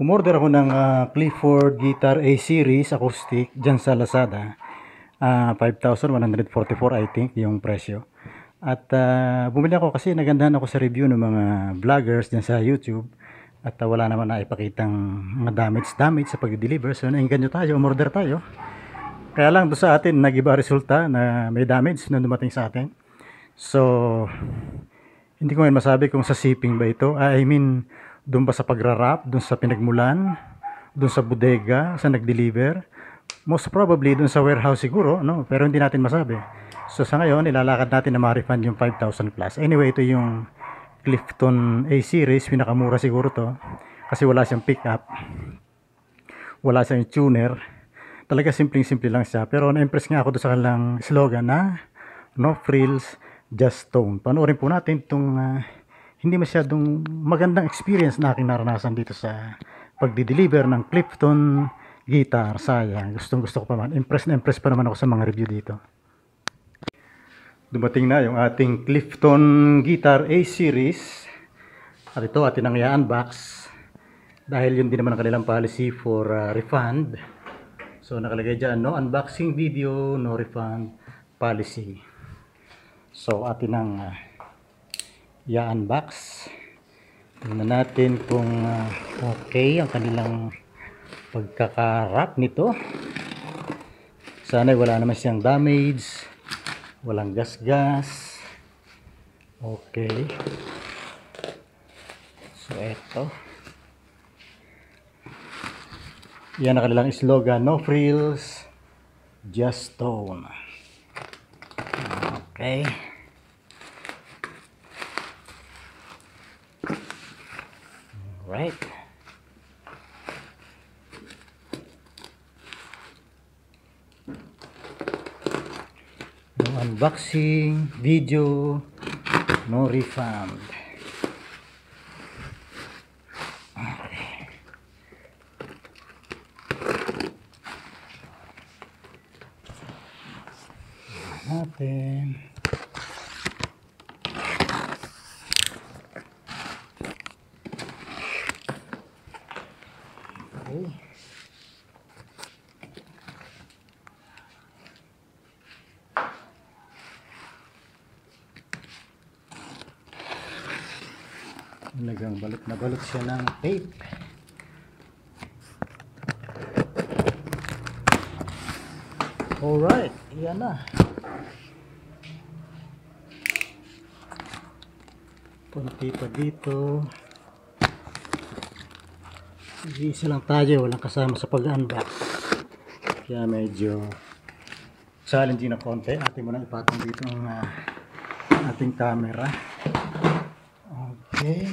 Umorder ako ng Clifford Guitar A Series acoustic dyan sa Lazada. 5,144 I think yung presyo. At bumili ako kasi nagandahan ako sa review ng mga vloggers dyan sa YouTube. At wala naman na ipakitang mga damage sa pag-deliver. So nainggan nyo tayo, umorder tayo. Kaya lang doon sa atin nag-iba resulta na may damage na dumating sa atin. So hindi ko ngayon masabi kung sa shipping ba ito. I mean, doon ba sa pagra-wrap, doon sa pinagmulan, doon sa bodega, sa nag-deliver. Most probably doon sa warehouse siguro, no? Pero hindi natin masabi. So sa ngayon, ilalakad natin na ma-refund yung 5,000 plus. Anyway, ito yung Clifton A Series, pinakamura siguro to. Kasi wala siyang pickup. Wala siyang tuner. Talaga simpleng-simple lang siya. Pero na-impress nga ako doon sa kanilang slogan na no frills, just tone. Panoorin po natin itong hindi masyadong magandang experience na aking naranasan dito sa pagdi-deliver ng Clifton guitar. Sayang, gustong-gusto ko pa man. Impress na impress pa naman ako sa mga review dito. Dumating na yung ating Clifton Guitar A Series. At ito atin ang i-unbox. Dahil yun din naman ang kanilang policy for refund. So nakalagay dyan, no unboxing video, no refund policy. So atin ang i-unbox. Tingnan natin kung okay ang kanilang pagkaka-wrap nito. Sana wala naman siyang damage, walang gas-gas. Okay. So eto. Yan ang kanilang slogan, no frills, just tone. Okay. Right. No unboxing video, no refund. Okay. Natin. Okay. Talagang balot na balot siya ng tape. Alright, yan na. Punti pa dito. Isa lang tayo, walang kasama sa pag-unbox. Kaya medyo challenging na konti. Atin mo na ipatong dito ang ating camera. Okay.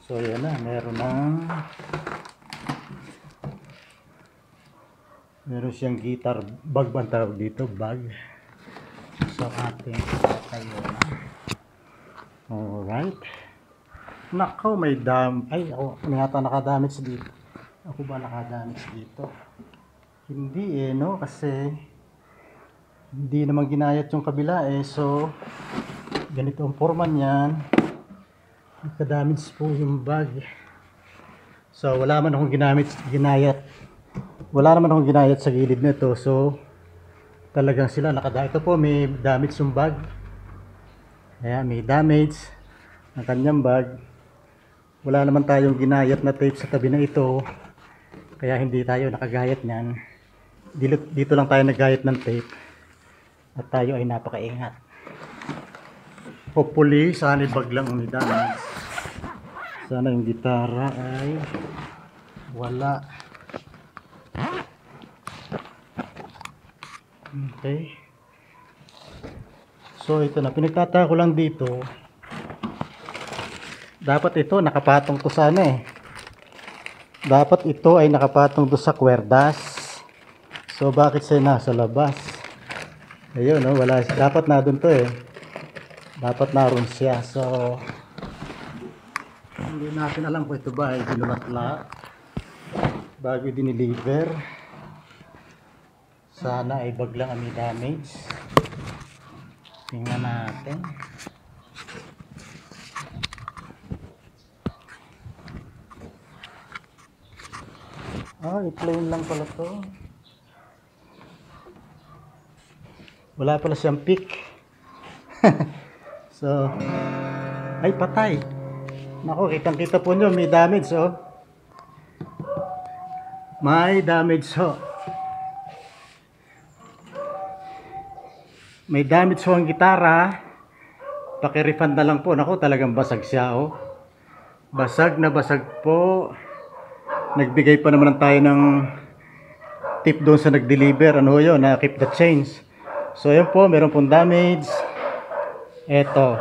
So yan na, meron siyang guitar bag ba ang tawag dito, bag. So ating tayo na. Alright. Nakaw, may ay ako yata nakadamage dito. Ako ba nakadamage dito? Hindi no, kasi hindi naman ginayat yung kabila so ganito ang forma niyan. Nakadamage po yung bag. So wala man akong ginayat. Wala naman akong ginayat sa gilid nito. So talagang sila nakadamage. Ito po may damage yung bag. Ayan, may damage ang kanyang bag. Wala naman tayong ginayat na tape sa tabi na ito. Kaya hindi tayo nakagayat niyan. Dito lang tayo naggayat ng tape. At tayo ay napakaingat. Hopefully, sana bag lang ang damage. Sana yung gitara ay wala. Okay. So ito na, pinagtataka ko lang dito. Dapat ito nakapatong to sana Dapat ito ay nakapatong to sa kwerdas. So bakit siya nasa labas? Ayun, no, wala. Dapat na doon to Dapat naroon siya. So hindi natin alam kung ito ba ay binulatla bago dineliver. Sana ay bag lang ang may damage. Tingnan natin. plain lang pala to. Wala pala siyang pick. So, ay patay. Nako, kitang-kita po nyo, may damage, oh. May damage, oh. May damage ho ang gitara. Paki-refund na lang po. Nako, talagang basag siya, oh. Basag na basag po. Nagbigay pa naman tayo ng tip doon sa nag-deliver. Ano yun, na keep the change. So, yun po, meron pong damage. Eto.